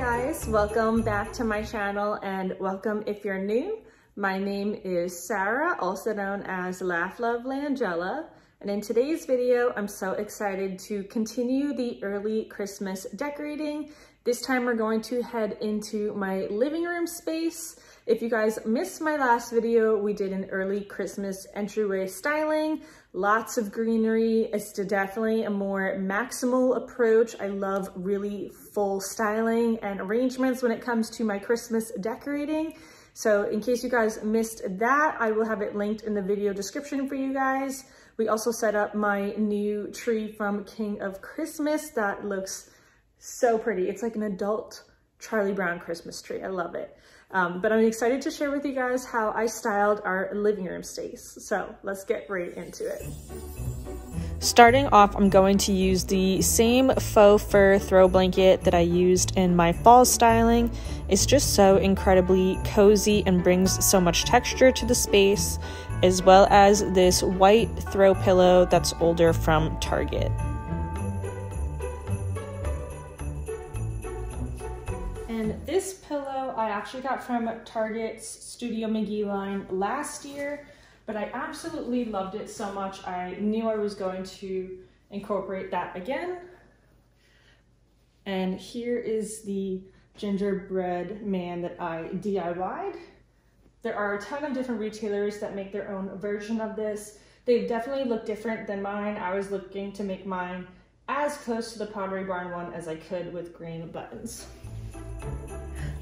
guys, welcome back to my channel and welcome if you're new. My name is Sarah, also known as Laugh Love Langella, and in today's video I'm so excited to continue the early Christmas decorating. This time we're going to head into my living room space. If you guys missed my last video, we did an early Christmas entryway styling. Lots of greenery. It's definitely a more maximal approach. I love really full styling and arrangements when it comes to my Christmas decorating. So in case you guys missed that, I will have it linked in the video description for you guys. We also set up my new tree from King of Christmas that looks so pretty. It's like an adult Charlie Brown Christmas tree. I love it. But I'm excited to share with you guys how I styled our living room space. So let's get right into it. Starting off, I'm going to use the same faux fur throw blanket that I used in my fall styling. It's just so incredibly cozy and brings so much texture to the space, as well as this white throw pillow that's older from Target. And this pillow I actually got from Target's Studio McGee line last year, but I absolutely loved it so much I knew I was going to incorporate that again. And here is the gingerbread man that I DIY'd. There are a ton of different retailers that make their own version of this. They definitely look different than mine. I was looking to make mine as close to the Pottery Barn one as I could with green buttons.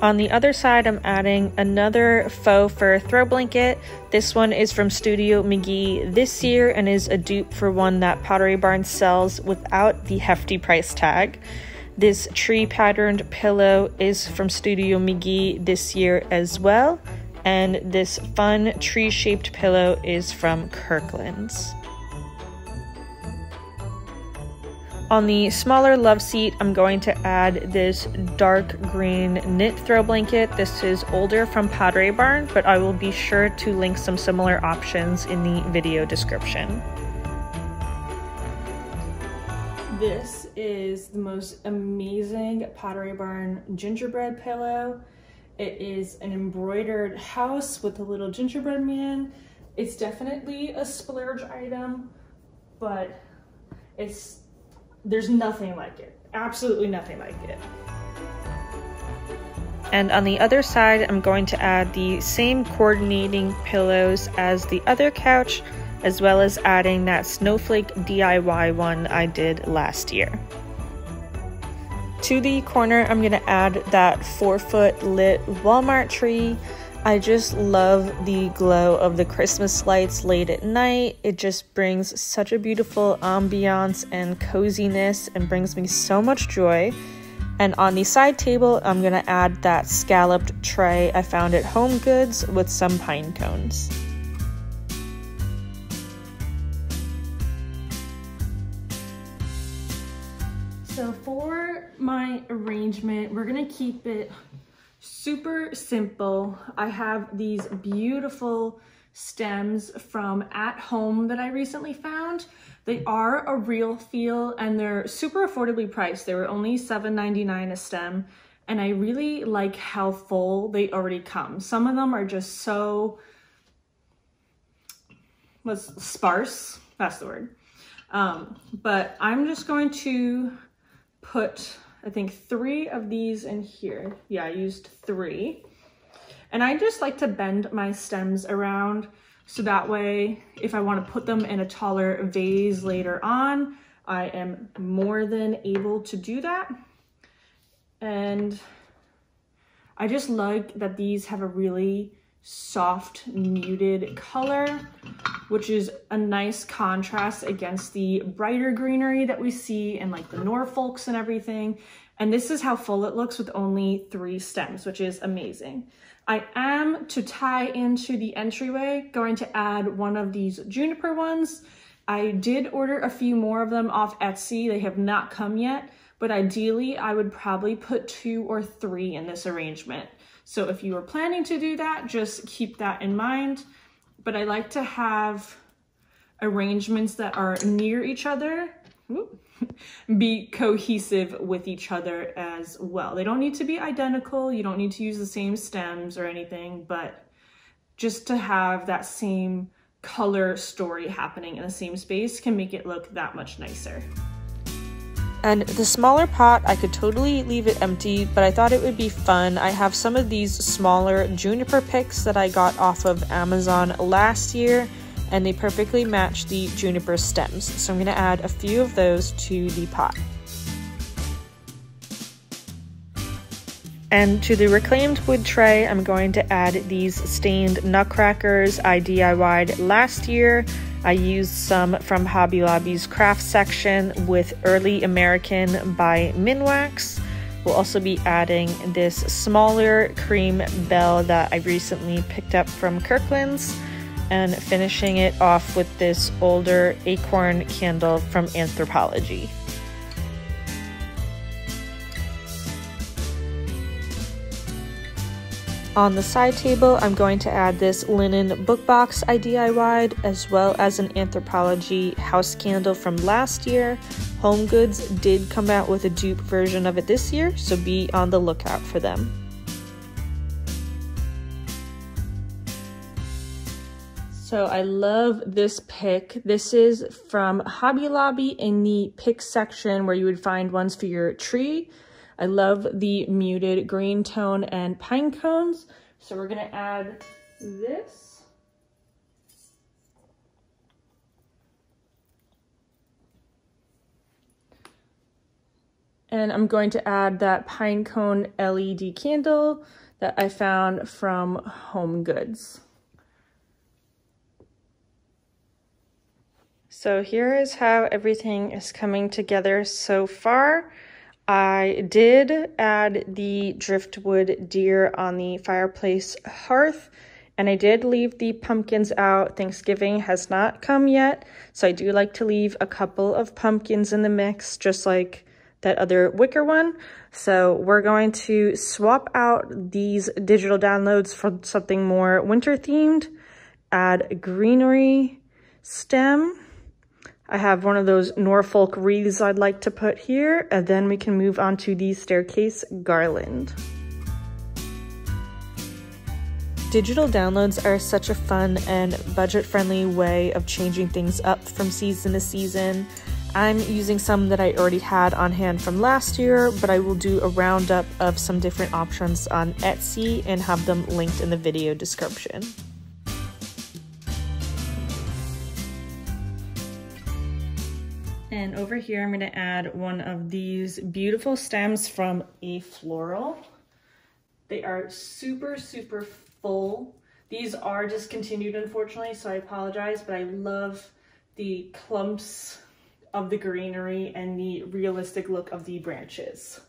On the other side, I'm adding another faux fur throw blanket. This one is from Studio McGee this year and is a dupe for one that Pottery Barn sells without the hefty price tag. This tree patterned pillow is from Studio McGee this year as well. And this fun tree shaped pillow is from Kirkland's. On the smaller love seat, I'm going to add this dark green knit throw blanket. This is older from Pottery Barn, but I will be sure to link some similar options in the video description. This is the most amazing Pottery Barn gingerbread pillow. It is an embroidered house with a little gingerbread man. It's definitely a splurge item, but there's nothing like it. Absolutely nothing like it. And on the other side, I'm going to add the same coordinating pillows as the other couch, as well as adding that snowflake DIY one I did last year. To the corner, I'm gonna add that 4-foot lit Walmart tree. I just love the glow of the Christmas lights late at night. It just brings such a beautiful ambiance and coziness and brings me so much joy. And on the side table, I'm gonna add that scalloped tray I found at Home Goods with some pine cones. So for my arrangement, we're gonna keep it super simple. I have these beautiful stems from At Home that I recently found. They are a real feel and they're super affordably priced. They were only $7.99 a stem, and I really like how full they already come. Some of them are just so sparse, that's the word. But I'm just going to put, I think, 3 of these in here. Yeah, I used 3. And I just like to bend my stems around so that way if I want to put them in a taller vase later on, I am more than able to do that. And I just like that these have a really soft, muted color, which is a nice contrast against the brighter greenery that we see in like the Norfolks and everything. And this is how full it looks with only 3 stems, which is amazing. I am, to tie into the entryway, going to add one of these juniper ones. I did order a few more of them off Etsy. They have not come yet, but ideally I would probably put 2 or 3 in this arrangement. So if you are planning to do that, just keep that in mind. But I like to have arrangements that are near each other be cohesive with each other as well. They don't need to be identical. You don't need to use the same stems or anything, but just to have that same color story happening in the same space can make it look that much nicer. And the smaller pot, I could totally leave it empty, but I thought it would be fun. I have some of these smaller juniper picks that I got off of Amazon last year, and they perfectly match the juniper stems. So I'm gonna add a few of those to the pot. And to the reclaimed wood tray, I'm going to add these stained nutcrackers I DIY'd last year. I used some from Hobby Lobby's craft section with Early American by Minwax. We'll also be adding this smaller cream bell that I recently picked up from Kirkland's and finishing it off with this older acorn candle from Anthropologie. On the side table, I'm going to add this linen book box I DIY'd, as well as an Anthropologie house candle from last year. Home Goods did come out with a dupe version of it this year, so be on the lookout for them. So I love this pick. This is from Hobby Lobby in the pick section where you would find ones for your tree. I love the muted green tone and pine cones. So we're gonna add this. And I'm going to add that pine cone LED candle that I found from Home Goods. So here is how everything is coming together so far. I did add the driftwood deer on the fireplace hearth, and I did leave the pumpkins out. Thanksgiving has not come yet, so I do like to leave a couple of pumpkins in the mix, just like that other wicker one. So we're going to swap out these digital downloads for something more winter themed, add a greenery stem. I have one of those Norfolk wreaths I'd like to put here, and then we can move on to the staircase garland. Digital downloads are such a fun and budget-friendly way of changing things up from season to season. I'm using some that I already had on hand from last year, but I will do a roundup of some different options on Etsy and have them linked in the video description. And over here, I'm going to add one of these beautiful stems from A Floral. They are super, super full. These are discontinued, unfortunately, so I apologize, but I love the clumps of the greenery and the realistic look of the branches.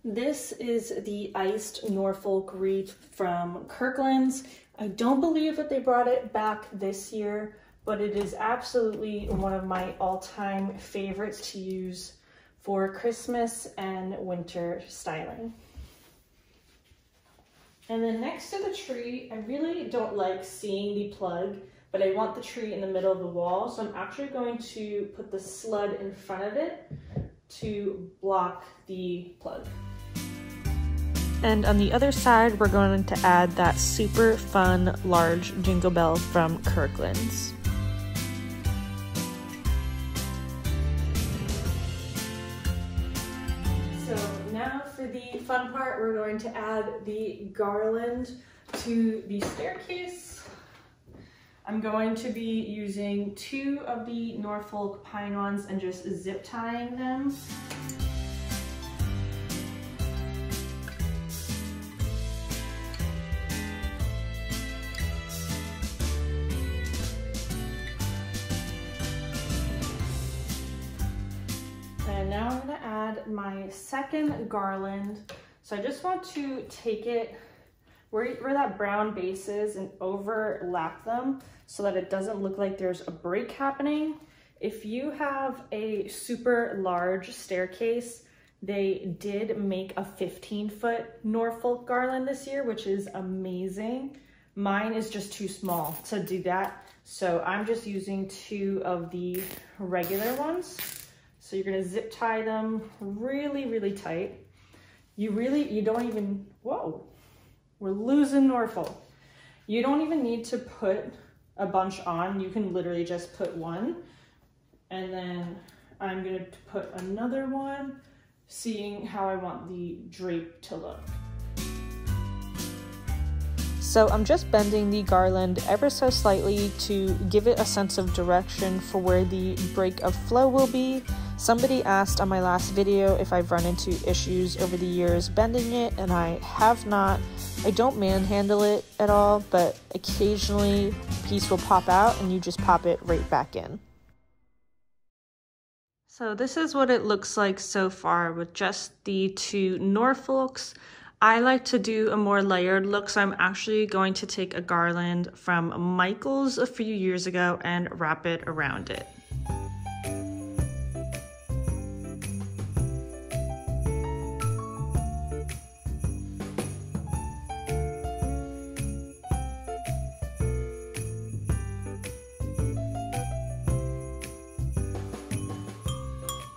This is the iced Norfolk wreath from Kirkland's. I don't believe that they brought it back this year, but it is absolutely one of my all-time favorites to use for Christmas and winter styling. And then next to the tree, I really don't like seeing the plug, but I want the tree in the middle of the wall, so I'm actually going to put the sled in front of it to block the plug. And on the other side, we're going to add that super fun large jingle bell from Kirkland's. Now for the fun part, we're going to add the garland to the staircase. I'm going to be using 2 of the Norfolk pine ones and just zip tying them. And now I'm going to add my second garland. So I just want to take it where that brown base is and overlap them so that it doesn't look like there's a break happening. If you have a super large staircase, they did make a 15-foot Norfolk garland this year, which is amazing. Mine is just too small to do that. So I'm just using 2 of the regular ones. So you're gonna zip tie them really, really tight. You don't even, whoa, we're losing Norfolk. You don't even need to put a bunch on. You can literally just put one. And then I'm gonna put another one, seeing how I want the drape to look. So I'm just bending the garland ever so slightly to give it a sense of direction for where the break of flow will be. Somebody asked on my last video if I've run into issues over the years bending it, and I have not. I don't manhandle it at all, but occasionally a piece will pop out and you just pop it right back in. So this is what it looks like so far with just the 2 Norfolks. I like to do a more layered look, so I'm actually going to take a garland from Michaels a few years ago and wrap it around it.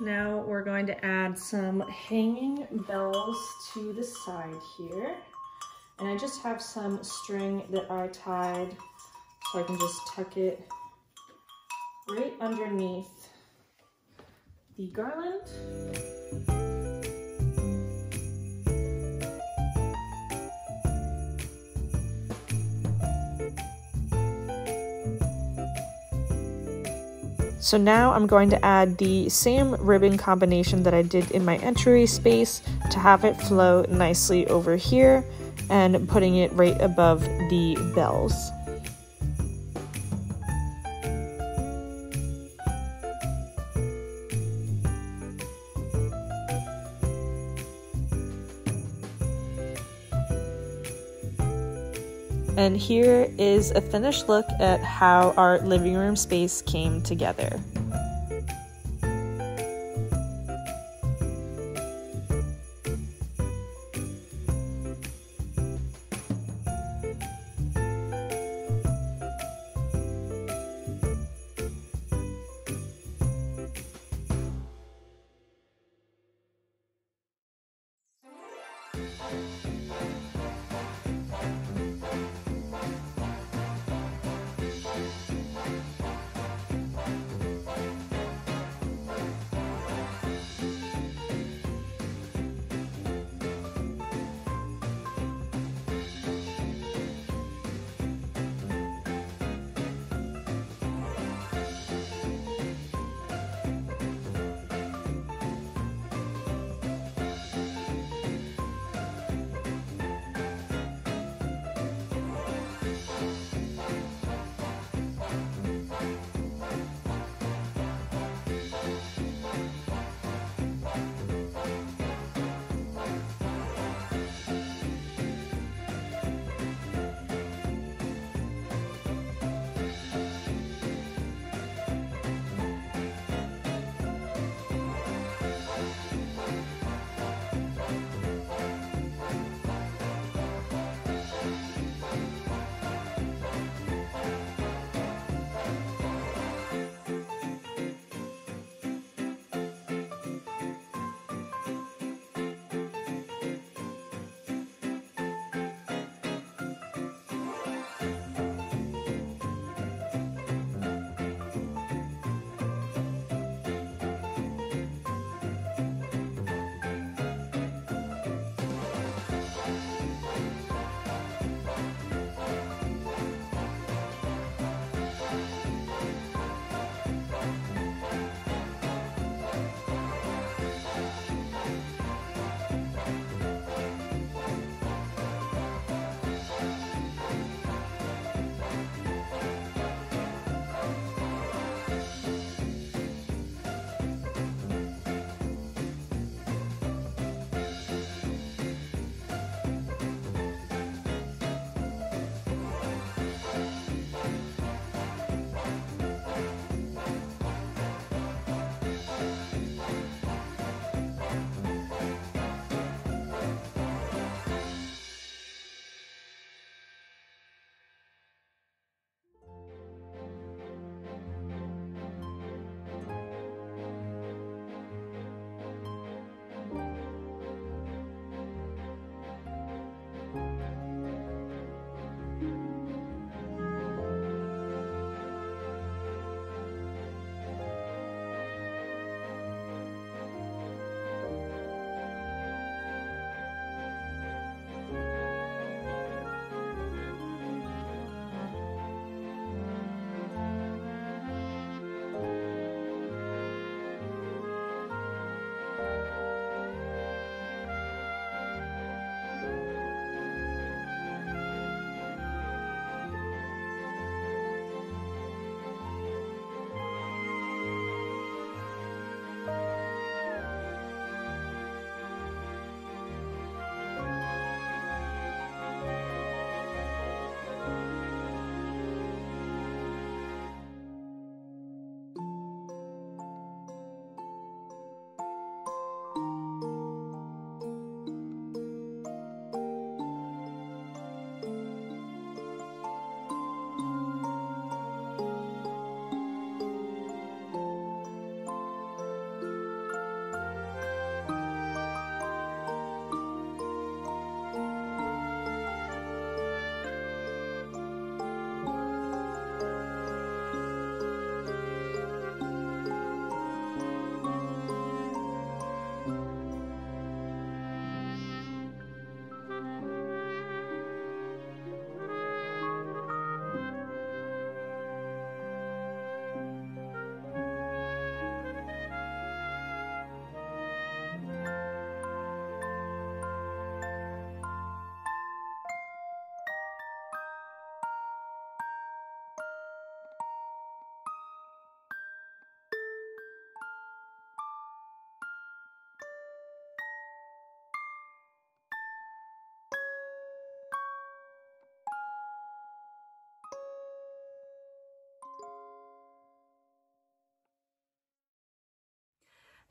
Now we're going to add some hanging bells to the side here. And I just have some string that I tied so I can just tuck it right underneath the garland. So now I'm going to add the same ribbon combination that I did in my entry space to have it flow nicely over here and putting it right above the bells. And here is a finished look at how our living room space came together.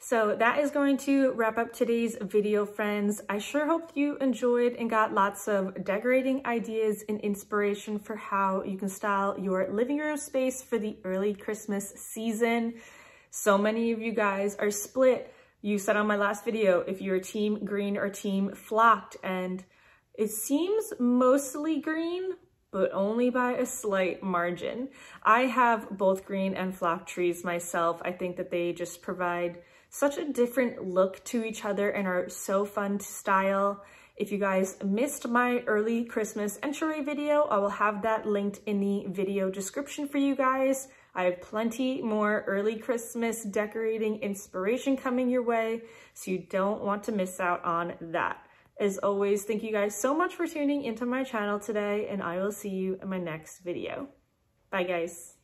So that is going to wrap up today's video, friends. I sure hope you enjoyed and got lots of decorating ideas and inspiration for how you can style your living room space for the early Christmas season. So many of you guys are split. You said on my last video if you're team green or team flocked, and it seems mostly green, but only by a slight margin. I have both green and flock trees myself. I think that they just provide such a different look to each other and are so fun to style. If you guys missed my early Christmas entry video, I will have that linked in the video description for you guys. I have plenty more early Christmas decorating inspiration coming your way, so you don't want to miss out on that. As always, thank you guys so much for tuning into my channel today, and I will see you in my next video. Bye, guys.